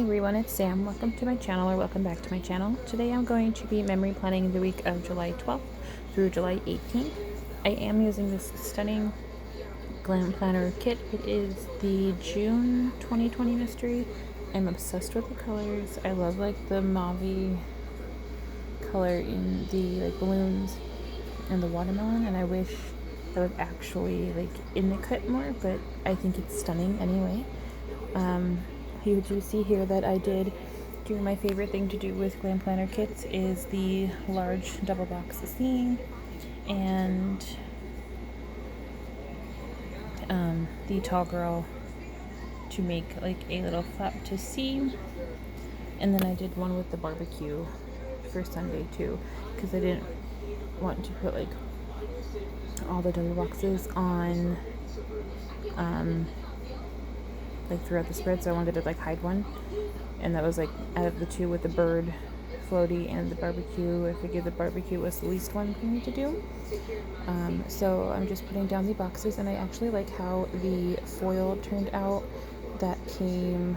everyone, it's Sam. Welcome to my channel, or welcome back to my channel. Today I'm going to be memory planning the week of July 12th through July 18th. I am using this stunning Glam planner kit. It is the June 2020 mystery. I'm obsessed with the colors. I love the mauve color in the balloons and the watermelon, and I wish I was actually in the kit more, but I think it's stunning anyway. You do see here that I did do my favorite thing to do with Glam Planner kits is the large double box seam and the tall girl to make a little flap to seam. And then I did one with the barbecue for Sunday too, because I didn't want to put all the double boxes on throughout the spread, so I wanted to hide one, and that was out of the two with the bird floaty and the barbecue, I figured the barbecue was the least one for me to do. So I'm just putting down the boxes, and I actually like how the foil turned out that came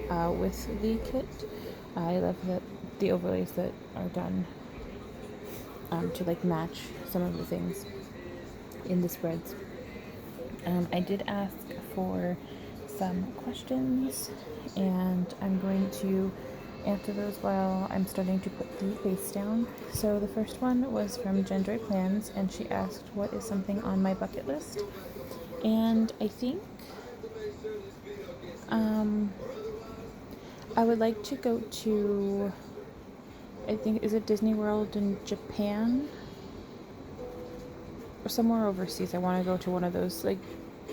with the kit. I love that the overlays that are done to match some of the things in the spreads. I did ask for some questions, and I'm going to answer those while I'm starting to put the face down. So the first one was from Gendry Plans, and she asked what is something on my bucket list, and I think I would like to go to, is it Disney World in Japan or somewhere overseas. I want to go to one of those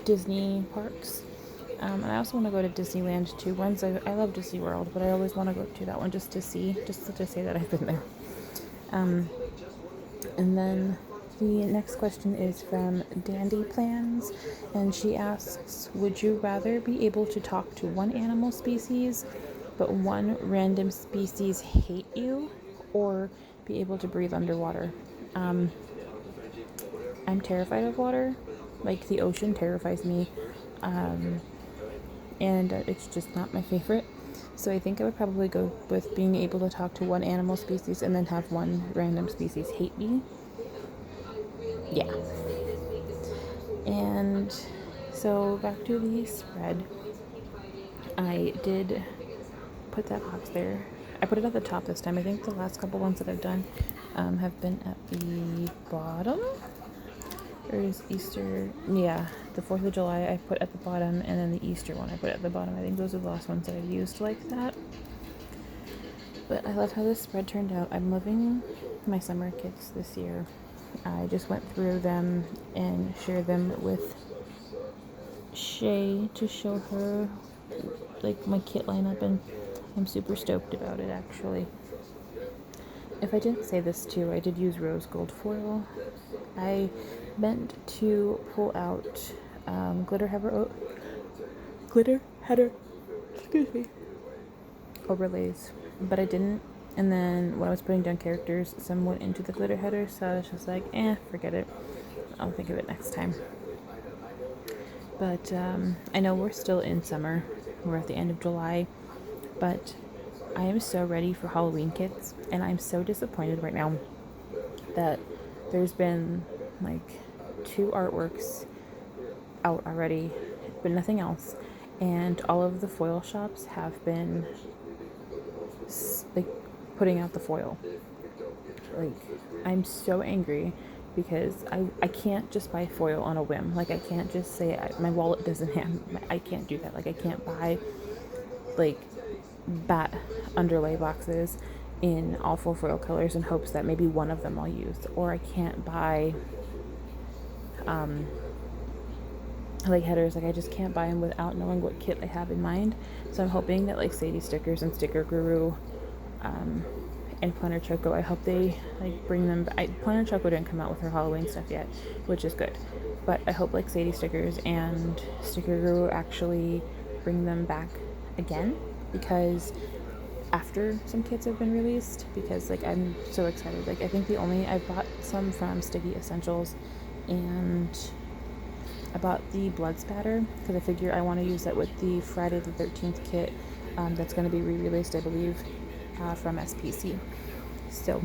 Disney parks. And I also want to go to Disneyland too. I love Disney World, but I always want to go to that one just to say that I've been there. And then the next question is from Dandy Plans, and she asks, would you rather be able to talk to one animal species, but one random species hate you, or be able to breathe underwater? I'm terrified of water. The ocean terrifies me. And it's just not my favorite. So I think I would probably go with being able to talk to one animal species and then have one random species hate me. Yeah. And so back to the spread. I did put that box there. I put it at the top this time. I think the last couple ones that I've done have been at the bottom. There's Easter, yeah, the 4th of July I put at the bottom, and then the Easter one I put at the bottom. I think those are the last ones that I've used like that. But I love how this spread turned out. I'm loving my summer kits this year. I just went through them and shared them with Shay to show her my kit lineup, and I'm super stoked about it actually. If I didn't say this too, I did use rose gold foil. I meant to pull out glitter header overlays, but I didn't. And then when I was putting down characters, some went into the glitter header, so I was just forget it. I'll think of it next time. But I know we're still in summer. We're at the end of July, but I am so ready for Halloween kits, and I'm so disappointed right now that there's been 2 artworks out already, but nothing else, and all of the foil shops have been putting out the foil. I'm so angry because I can't just buy foil on a whim. I can't just say my wallet doesn't have, I can't do that. I can't buy bat underlay boxes in all 4 foil colors in hopes that maybe one of them I'll use, or I can't buy headers. I just can't buy them without knowing what kit I have in mind. So I'm hoping that Sadie Stickers and Sticker Guru and Planner Choco, I hope they bring them back. Planner Choco didn't come out with her Halloween stuff yet, which is good, but I hope Sadie Stickers and Sticker Guru actually bring them back again, because after some kits have been released, because I'm so excited. I think I bought some from Sticky Essentials, and I bought the blood spatter because I figure I want to use that with the Friday the 13th kit that's going to be re-released, I believe, from SPC. So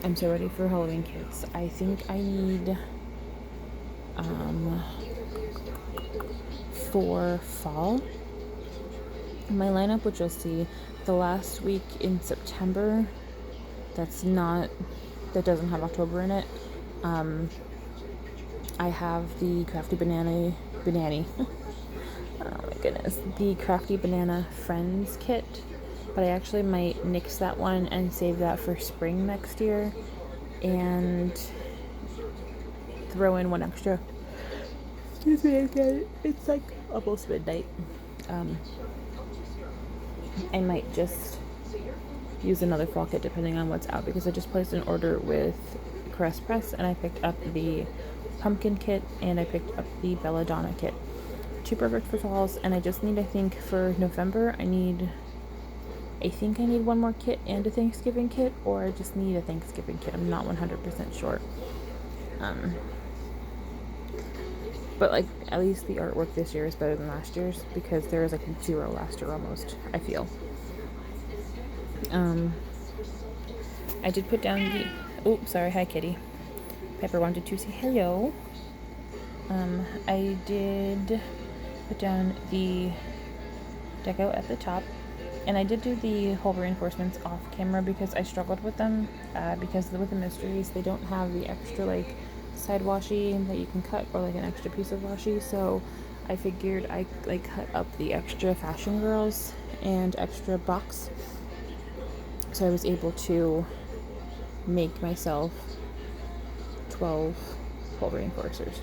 I'm so ready for Halloween kits. I think I need for fall. My lineup, which you'll see, the last week in September, that doesn't have October in it. I have the Crafty Banana, oh my goodness, the Crafty Banana Friends kit, but I actually might nix that one and save that for spring next year and throw in one extra. Excuse me again, it's like almost midnight. I might just use another fall kit depending on what's out, because I just placed an order with Caress Press and I picked up the pumpkin kit and I picked up the Belladonna kit. 2 perfect for falls, and I just need, I think for November, I need one more kit and a Thanksgiving kit, or I just need a Thanksgiving kit. I'm not 100% sure. But like, at least the artwork this year is better than last year's, because there was like 0 last year almost, I feel. I did put down the, oh, sorry, hi kitty. Pepper wanted to say hello. I did put down the deco at the top, and I did do the hole reinforcements off camera because I struggled with them, because with the mysteries, they don't have the extra like side washi that you can cut, or like an extra piece of washi, so I figured I like cut up the extra Fashion Girls and extra box, so I was able to make myself 12 hole reinforcers.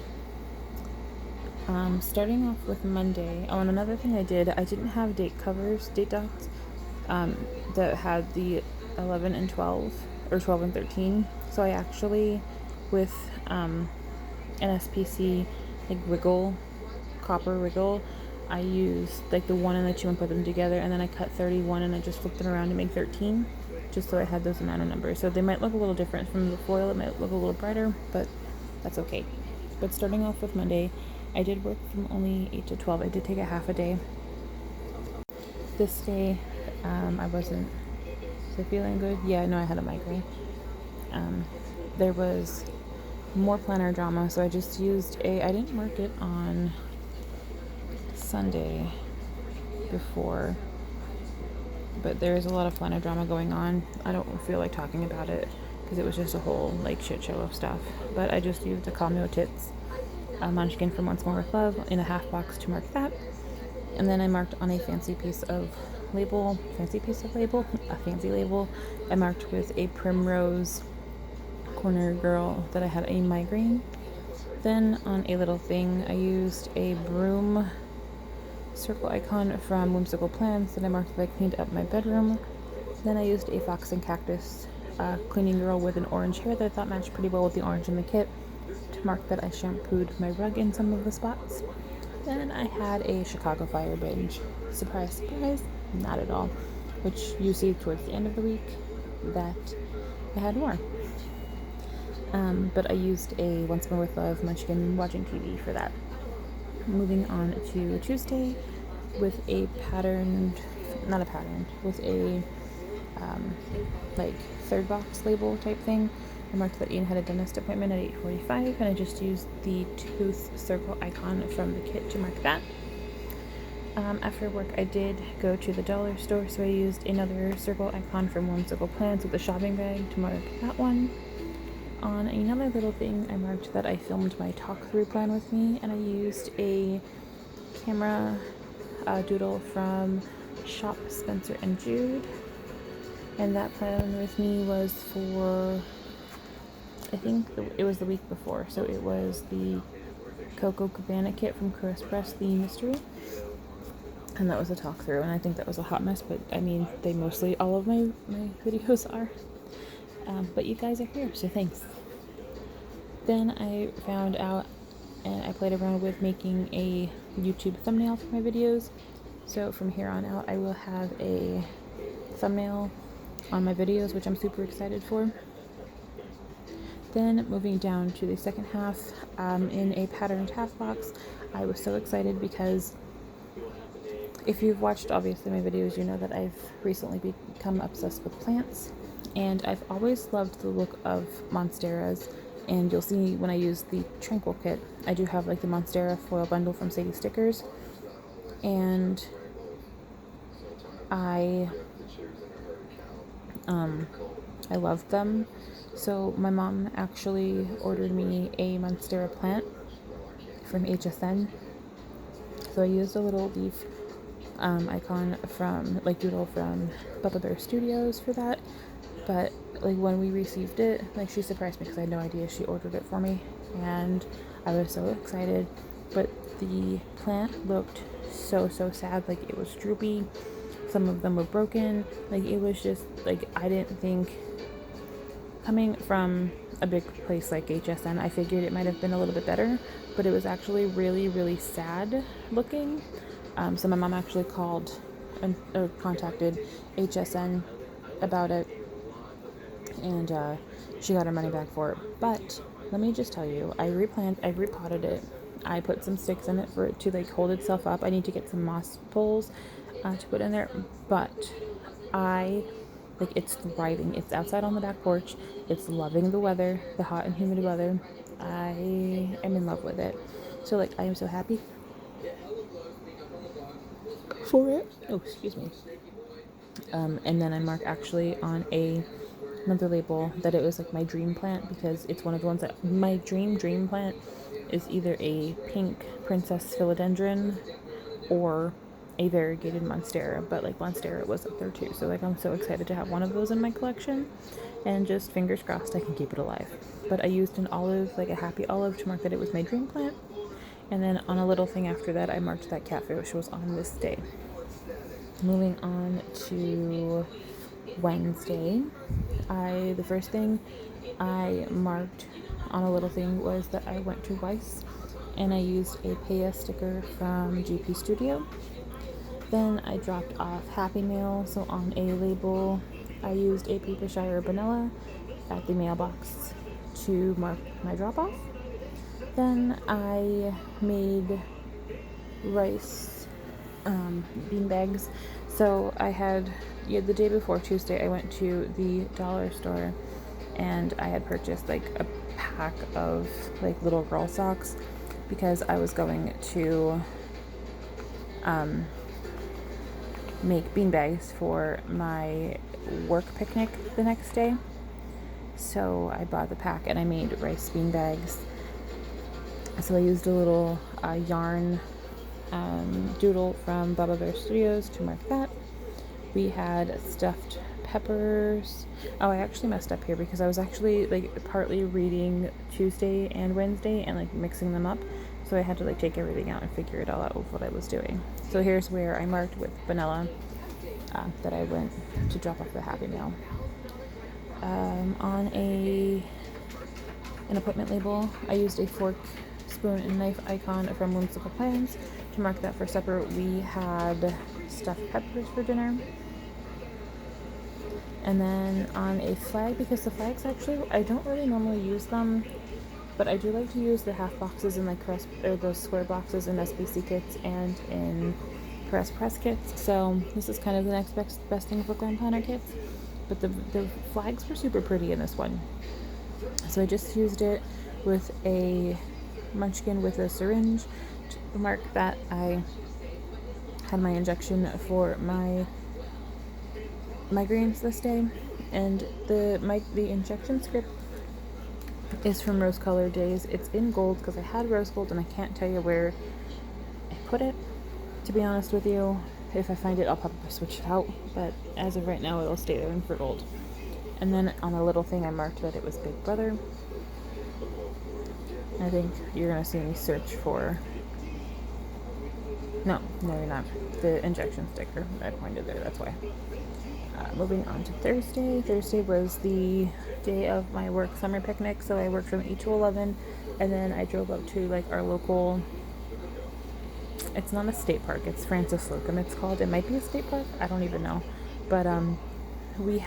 Starting off with Monday, and another thing I didn't have date dots that had the 11 and 12, or 12 and 13, so I actually, with an SPC like copper wiggle, I used like the 1 and the 2 and put them together, and then I cut 31 and I just flipped them around to make 13, just so I had those amount of numbers. So they might look a little different from the foil, it might look a little brighter, but that's okay. But starting off with Monday, I did work from only 8 to 12. I did take a half a day. This day, I wasn't feeling good. Yeah, no, I had a migraine. There was more planner drama, so I just used I didn't work it on Sunday before, but there is a lot of planner drama going on. I don't feel like talking about it because it was just a whole like shit show of stuff, but I just used a Calm No Tits Munchkin from Once More With Love in a half box to mark that, and then I marked on a fancy label, a fancy label. I marked with a Primrose Corner Girl that I had a migraine. Then on a little thing, I used a broom circle icon from Whimsical Plans that I marked that I cleaned up my bedroom. Then I used a Fox and Cactus cleaning girl with an orange hair that I thought matched pretty well with the orange in the kit, to mark that I shampooed my rug in some of the spots. Then I had a Chicago Fire binge. Surprise, surprise, not at all. Which you see towards the end of the week that I had more. But I used a Once More With Love Munchkin watching TV for that. Moving on to Tuesday with a with a like 3rd box label type thing. I marked that Ian had a dentist appointment at 8:45, and I just used the tooth circle icon from the kit to mark that. After work, I did go to the dollar store, so I used another circle icon from Whimsical Plans with the shopping bag to mark that one. On another little thing, I marked that I filmed my talk-through plan with me, and I used a camera doodle from Shop Spencer and Jude, and that plan with me was for, I think it was the week before, so it was the Coco Cabana kit from Caress Press, the mystery, and that was a talk through, and I think that was a hot mess, but I mean, they mostly, all of my videos are, but you guys are here, so thanks. Then I found out, and I played around with making a YouTube thumbnail for my videos, so from here on out, I will have a thumbnail on my videos, which I'm super excited for. Then moving down to the second half, in a patterned half box, I was so excited because If you've watched obviously my videos, you know that I've recently become obsessed with plants, and I've always loved the look of monsteras. And you'll see when I use the Tranquil kit, I do have like the Monstera foil bundle from Sadie Stickers, and I loved them. So my mom actually ordered me a Monstera plant from HSN. So I used a little leaf icon from like doodle from Bubba Bear Studios for that. But like when we received it, like she surprised me because I had no idea she ordered it for me, and I was so excited. But the plant looked so sad. Like it was droopy. Some of them were broken. Like it was just like, I didn't think, coming from a big place like HSN, I figured it might have been a little bit better, but it was actually really sad looking. So my mom actually called and contacted HSN about it, and she got her money back for it. But let me just tell you, I repotted it. I put some sticks in it for it to like hold itself up. I need to get some moss poles to put in there, but it's thriving. It's outside on the back porch. It's loving the weather, the hot and humid weather. I am in love with it. So like, I am so happy for it. Oh, excuse me. And then I marked actually on another label that it was like my dream plant, because it's one of the ones that my dream plant is either a pink princess philodendron or a variegated monstera, but like monstera was up there too. So like, I'm so excited to have one of those in my collection, and just fingers crossed I can keep it alive. But I used an olive, like a happy olive, to mark that it was my dream plant. And then on a little thing after that, I marked that catfish was on this day. Moving on to Wednesday, the first thing I marked on a little thing was that I went to Weiss and I used a Paya sticker from GP Studio. Then I dropped off Happy Mail, so on a label I used a Papershire vanilla at the mailbox to mark my drop off. Then I made rice bean bags. So I had, the day before Tuesday, I went to the dollar store and I had purchased like a pack of like little girl socks, because I was going to make bean bags for my work picnic the next day. So I bought the pack and I made rice bean bags. So I used a little yarn doodle from Bubba Bear Studios to mark that. We had stuffed peppers. Oh, I actually messed up here because I was actually like partly reading Tuesday and Wednesday and like mixing them up. So I had to like take everything out and figure it all out with what I was doing. So here's where I marked with vanilla that I went to drop off the Happy Mail. On an appointment label, I used a fork, spoon, and knife icon from Whimsical Plans to mark that for supper. We had stuffed peppers for dinner. And then on a flag, because the flags actually, I don't really normally use them, but I do like to use the half boxes in like those square boxes in SBC kits and in press kits. So this is kind of the next best thing for Glam planner kits. But the flags were super pretty in this one. So I just used it with a munchkin with a syringe to mark that I had my injection for my migraines this day. And the injection script is from Rose Color Days. It's in gold because I had rose gold and I can't tell you where I put it, to be honest with you. If I find it, I'll probably switch it out, but as of right now, it'll stay there in for gold. And then on a little thing, I marked that it was Big Brother. I think you're going to see me search for... No, you're not. The injection sticker I pointed there, that's why. Moving on to Thursday. Thursday was the day of my work summer picnic, so I worked from 8 to 11, and then I drove up to like our local... It's not a state park, it's Francis Slocum it's called. It might be a state park, I don't even know. But we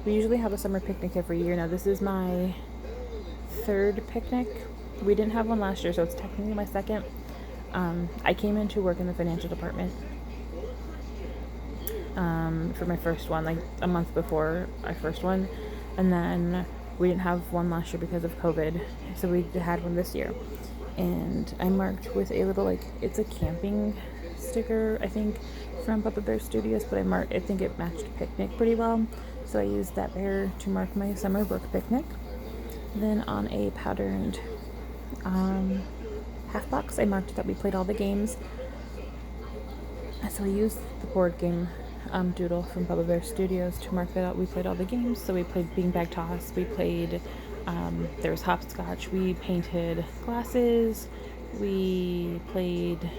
usually have a summer picnic every year. Now this is my third picnic. We didn't have one last year, so it's technically my second. I came into work in the financial department for my first one, like a month before my first one. And then we didn't have one last year because of COVID, so we had one this year. And I marked with a little, like, it's a camping sticker, I think, from Papa Bear Studios, but I think it matched picnic pretty well. So I used that bear to mark my summer work picnic. Then on a patterned half box, I marked that we played all the games. So I used the board game doodle from Bubba Bear Studios to mark that out. We played all the games. So we played beanbag toss. We played, there was hopscotch. We painted glasses. We played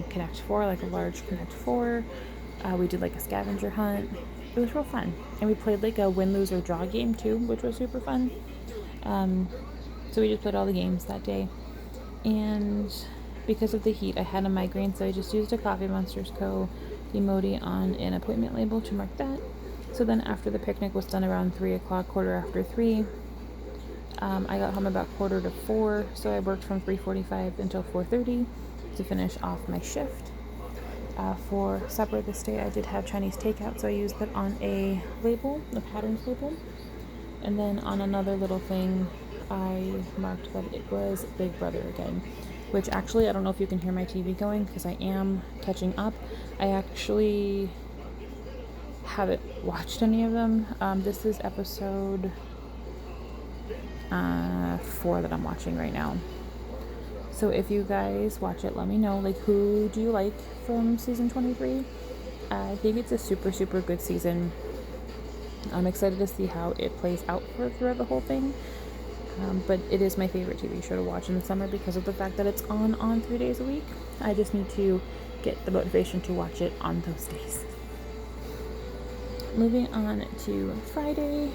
Connect 4, like a large Connect 4. We did like a scavenger hunt. It was real fun. And we played like a win, lose, or draw game too, which was super fun. So we just played all the games that day. And because of the heat, I had a migraine, so I just used a Coffee Monsters Co. emoji on an appointment label to mark that. So then after the picnic was done around 3 o'clock, quarter after 3, I got home about 3:45, so I worked from 3:45 until 4:30 to finish off my shift. For supper this day, I did have Chinese takeout, so I used that on a label, a patterns label. And then on another little thing, I marked that it was Big Brother again, which actually, I don't know if you can hear my TV going because I am catching up. I actually haven't watched any of them. This is episode 4 that I'm watching right now. So if you guys watch it, let me know, like, who do you like from season 23? I think it's a super, super good season. I'm excited to see how it plays out throughout the whole thing. But it is my favorite TV show to watch in the summer because of the fact that it's on 3 days a week. I just need to get the motivation to watch it on those days. Moving on to Friday,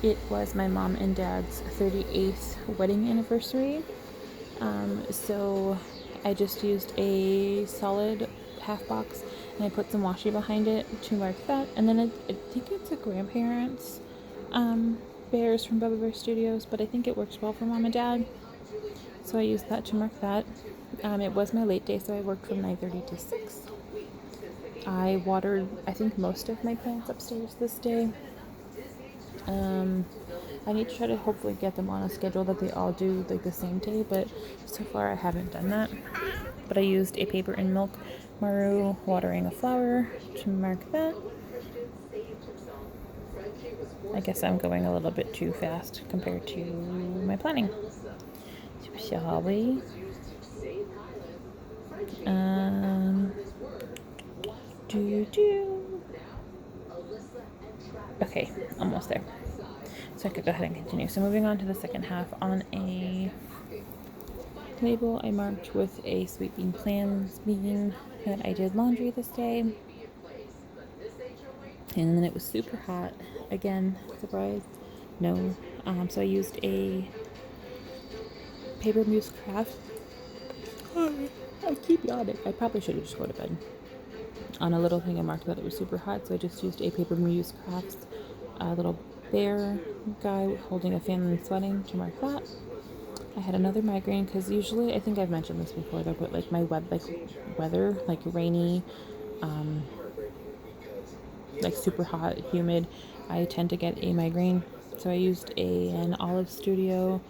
it was my mom and dad's 38th wedding anniversary. So I just used a solid half box and I put some washi behind it to mark that. And then I think it's a grandparents bears from Bubba Bear Studios, but I think it works well for mom and dad. So I used that to mark that. It was my late day, so I worked from 9:30 to 6. I watered, I think, most of my plants upstairs this day. I need to try to hopefully get them on a schedule that they all do like the same day, but so far I haven't done that. But I used a paper and milk Maru watering a flower to mark that. I guess I'm going a little bit too fast compared to my planning. Shall we? Okay, almost there. So I could go ahead and continue. So moving on to the second half, on a label I marked with a sweet bean plans bean that I did laundry this day. And then it was super hot. Again, surprise, no. So I used a Paper Muse Craft. I keep yawning. I probably should have just go to bed. On a little thing I marked that it was super hot, so I just used a Paper Muse Crafts little bear guy holding a fan and sweating to mark that. I had another migraine because usually, I think I've mentioned this before though, but like my weather, like rainy, like super hot, humid, I tend to get a migraine. So I used an Olive Studio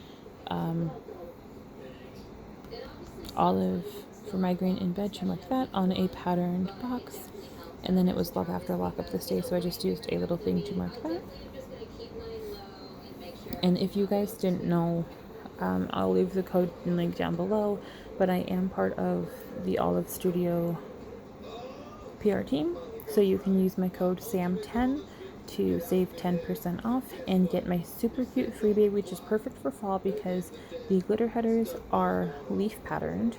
olive for migraine in bed to mark that on a patterned box. And then it was love after lockup this day, so I just used a little thing to mark that. And if you guys didn't know, I'll leave the code and link down below, but I am part of the Olive Studio PR team, so you can use my code SAM10 to save 10% off and get my super cute freebie, which is perfect for fall because the glitter headers are leaf patterned,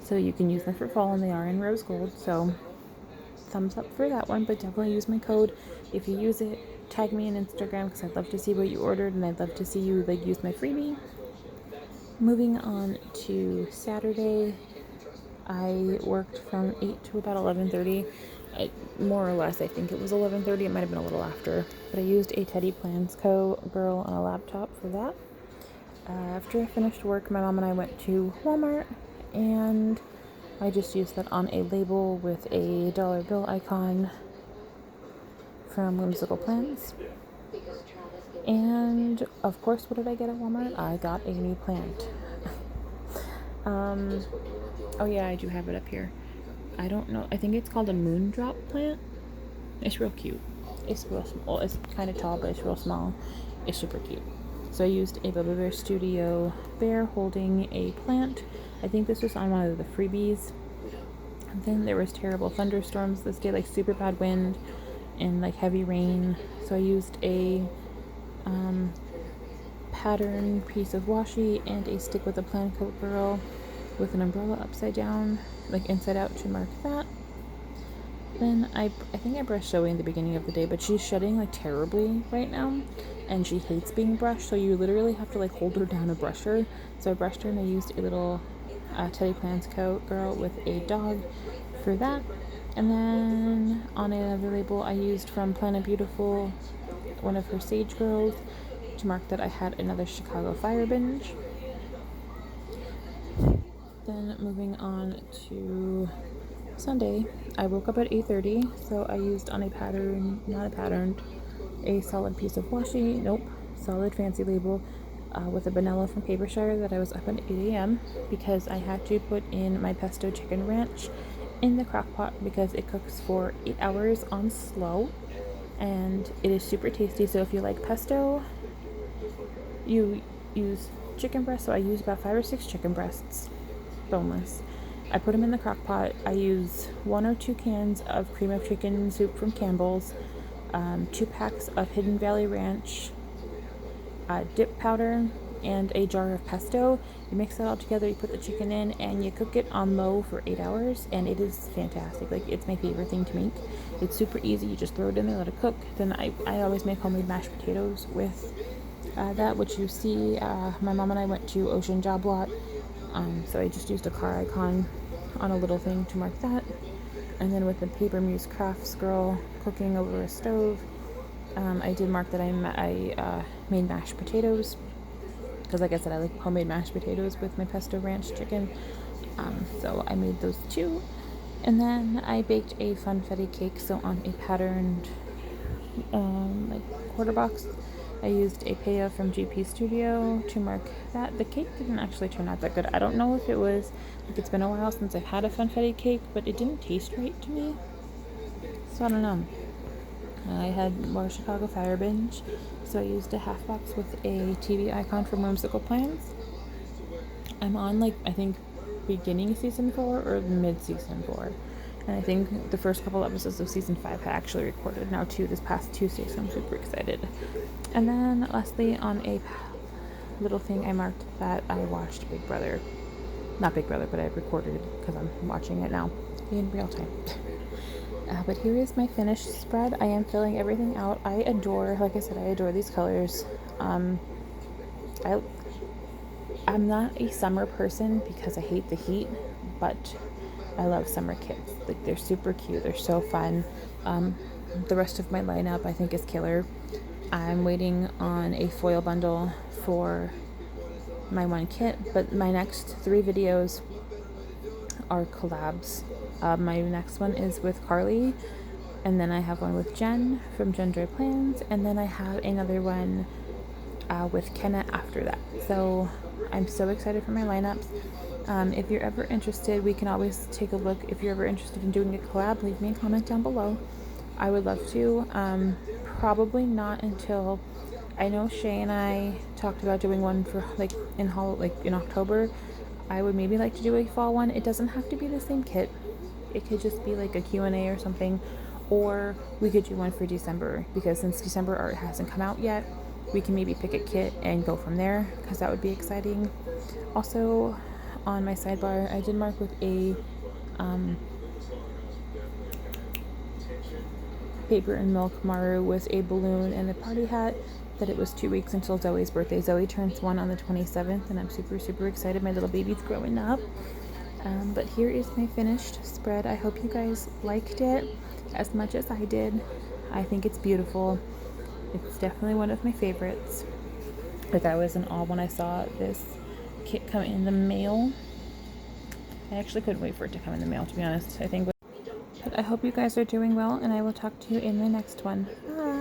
so you can use them for fall and they are in rose gold. So thumbs up for that one, but definitely use my code. If you use it, tag me on Instagram because I'd love to see what you ordered and I'd love to see you like use my freebie. Moving on to Saturday, I worked from 8 to about 11:30. More or less, I think it was 11:30. It might have been a little after, but I used a Teddy Plans Co. girl on a laptop for that. After I finished work, my mom and I went to Walmart and I just used that on a label with a dollar bill icon from Whimsical Plants. And of course, what did I get at Walmart? I got a new plant. Oh yeah, I do have it up here. I don't know. I think it's called a moondrop plant. It's real cute. It's real small. It's kind of tall, but it's real small. It's super cute. So I used a Bubba Bear Studio bear holding a plant. I think this was on one of the freebies. And then there was terrible thunderstorms this day, like super bad wind and like heavy rain. So I used a pattern piece of washi and a stick with a plant coat girl with an umbrella upside down, like inside out, to mark that. Then I think I brushed Zoe in the beginning of the day, but she's shedding like terribly right now, and she hates being brushed, so you literally have to like hold her down and brush her. So I brushed her and I used a little Teddy Plants coat girl with a dog for that. And then on another label I used from Planet Beautiful, one of her Sage Girls, to mark that I had another Chicago Fire binge. Then moving on to Sunday, I woke up at 8:30, so I used on a pattern, not a patterned, a solid piece of washi, solid fancy label, with a vanilla from Paper Shire that I was up at 8 a.m. because I had to put in my pesto chicken ranch in the crock pot because it cooks for 8 hours on slow, and it is super tasty. So if you like pesto, you use chicken breast. So I use about 5 or 6 chicken breasts, boneless. I put them in the crock pot. I use 1 or 2 cans of cream of chicken soup from Campbell's, 2 packs of Hidden Valley Ranch dip powder, and a jar of pesto. You mix that all together, you put the chicken in, and you cook it on low for 8 hours, and it is fantastic. Like, it's my favorite thing to make. It's super easy. You just throw it in there, let it cook. Then I always make homemade mashed potatoes with that, which you see. My mom and I went to Ocean Job Lot, so I just used a car icon on a little thing to mark that. And then with the Paper Muse Crafts girl cooking over a stove, I did mark that I made mashed potatoes, because like I said, I like homemade mashed potatoes with my pesto ranch chicken, so I made those too. And then I baked a funfetti cake, so on a patterned like quarter box, I used a paya from GP Studio to mark that. The cake didn't actually turn out that good. I don't know if it was, like, it's been a while since I've had a funfetti cake, but it didn't taste right to me, so I don't know. I had more Chicago Fire binge, so I used a half box with a TV icon from Whimsical Plants. I'm on, like, I think beginning season 4 or mid season 4, and I think the first couple episodes of season 5 I actually recorded now too this past Tuesday, so I'm super excited. And then lastly, on a little thing, I marked that I watched Big Brother. Not Big Brother, but I recorded it because I'm watching it now in real time. But here is my finished spread. I am filling everything out. I adore, like I said, I adore these colors. I'm not a summer person because I hate the heat, but I love summer kits. Like, they're super cute. They're so fun. The rest of my lineup I think is killer. I'm waiting on a foil bundle for my one kit, but my next 3 videos are collabs. My next one is with Carly, and then I have one with Jen from Jen Joy Plans, and then I have another one with Kenna after that. So I'm so excited for my lineups. If you're ever interested, we can always take a look. If you're ever interested in doing a collab, leave me a comment down below. I would love to. Probably not until, I know Shay and I talked about doing one for in October. I would maybe like to do a fall one. It doesn't have to be the same kit. It could just be like a Q&A or something, or we could do one for December, because since December art hasn't come out yet, we can maybe pick a kit and go from there, because that would be exciting. Also, on my sidebar, I did mark with a Paper and Milk Maru with a balloon and a party hat that it was 2 weeks until Zoe's birthday. Zoe turns 1 on the 27th, and I'm super, super excited. My little baby's growing up. But here is my finished spread. I hope you guys liked it as much as I did. I think it's beautiful. It's definitely one of my favorites. Like, I was in awe when I saw this kit come in the mail. I actually couldn't wait for it to come in the mail, to be honest. I think. But I hope you guys are doing well, and I will talk to you in the next one. Bye.